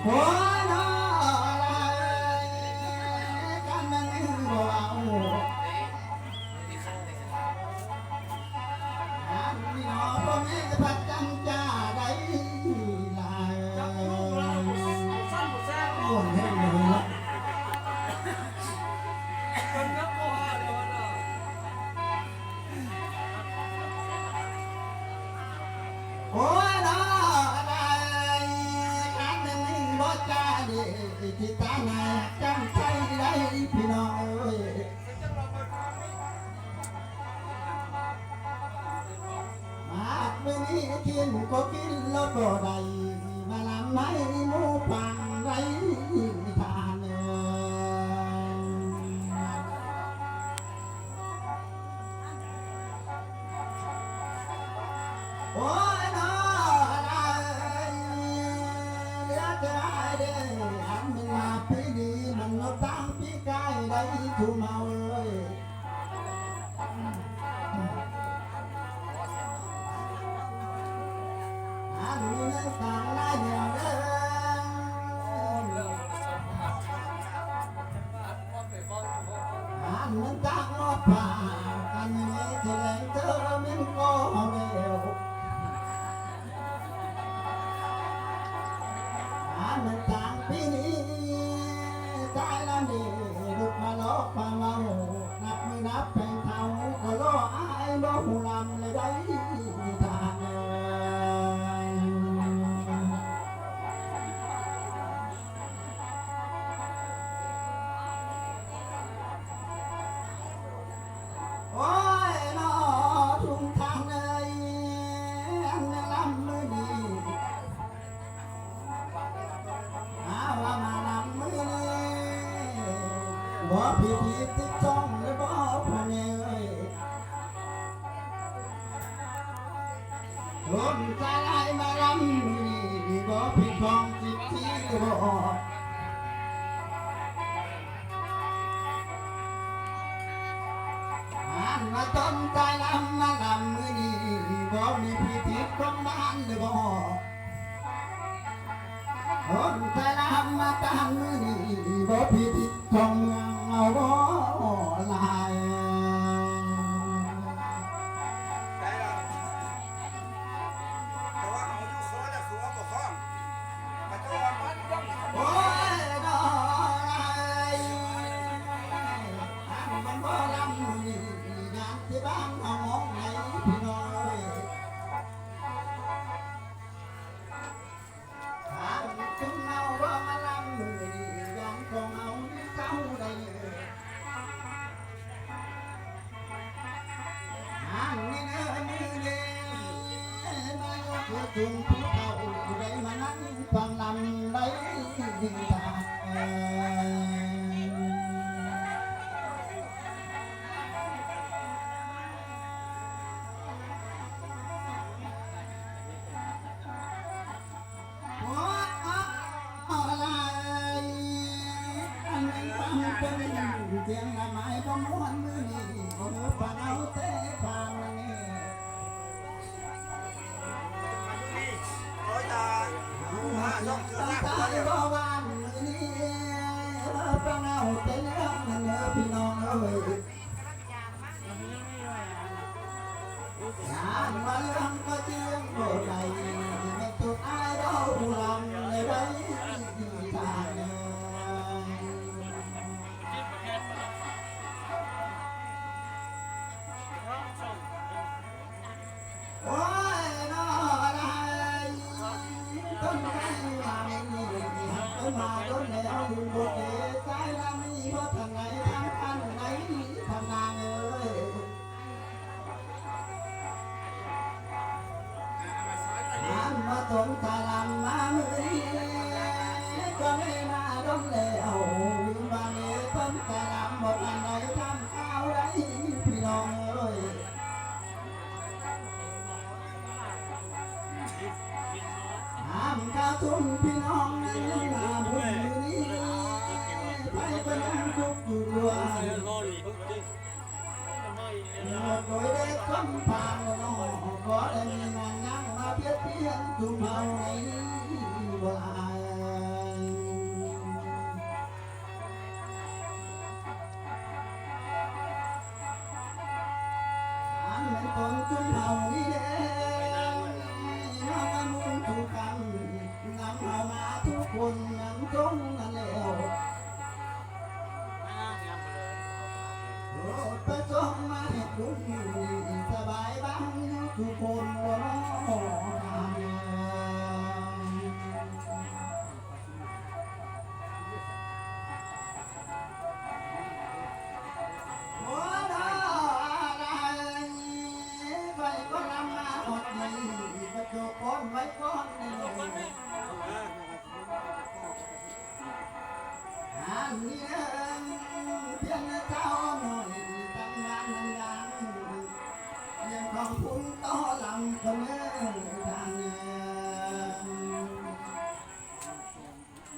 โอ้ยน้ออะไรกันมันบ่เอาอันนี้น้อบ่แม่นพัดจังจ้าได้ลายโอ้ยเฮ็ดเลยละโอ้ยน้ออะไรกันมันบ่จ้าดิที่ตาหน้าจำใจได้พี่น้องเอ้ยมามื้อนี้กินก็กินแล้วบ่ได้มาลำให้หมูปังไรทานเอ้ยโอ้ยน้ออะไรเหลือแต่อายเด้ออันมันมาปีนี้มันเอาตั้งปีกายได้ทุเมาเอ้ยอันนี้ในต่างหลายอย่างเด้ออันมันตั้งรถผ่าอันนี้แถลงเธอมันก็เร็วอันมันต่างปีนี้ใจละนี่ลุกมาล้อมาเมานับมือนับแผ่นเท้าก็ล้ออายล้อหูลำเลยได้ทางเอ้ยโอ้ยน้อทุ่งทางเลยอันนั้นลำมือนี้อาว่ามาลำมือนี้บ่ผิดติดจ้องเลยบ่พอแน่เอ้ยลมใจไหลมาลำมือนี้บ่ผิดพ้องจิตที่บ่อันมาต้นใจลำมาลำมือนี้บ่มีพิธีของบ้านเลยบ่ต้นใจลำมาตามมือนี้บ่พิธีของเมืองเอาบ่ลาย ได้ละแต่ว่าเอาอยู่คอแล้วคือว่าบ่คล้องกระโจนมันต้อง โอ้ยน้อยอันมันบ่ลำมือนี้งานที่บ้านเอามองไหนพี่น้อยอันจึงเอาว่ามาลำมือนี้ยังคงเอาเจ้าได้อันนี้เนื้อมือเดียวมายกตัวจุ่มผู้เฒ่าได้มานั่งฟังลำได้ดีทางโอ้ยอะไรอันนี้ฟังเป็นเสียงละไม้ประมวลมือนี้โอ้ปานเอาเตะฟางนี่ โอ้ยตามาต้องเจอ ตั้ง หน้า ใจ ตัวเดียว รอวันนี้ฟังเอาแต่เรื่องนั้นเด้อพี่น้องเอ้ยงานมาเรื่องก็เจียงโดดใดไม่ตุกอายเราลำเลยได้ทางเอ้โอ้ยน้ออะไรต้นไม้มาไม่มีต้นมาต้นแล้วอยู่บนเดใจละมีเพราะทางไหนทางอันไหนทางนางเอ้ยอันมาต้นตาลำมามือนี้ก็ไม่มาต้นแล้ววิมวันนี้ต้นตาลำบอกอันไหนทำข้าวได้พี่น้องเอ้ย น้ำข้าวทุ่งพี่น้องนั่งนาบุญอยู่นี้ไปก็ยังทุกข์อยู่ด้วยหมดโดยเด็กคนผ่านน้องก็ได้มีงานยังมาเพียรเพียรจุ่มเอาในบ่าย โยกก้อนไว้ก้อนนี่อันนี้เพียงเจ้าหน่อยตั้งงานยังของคุณต่อหลังก็ไม่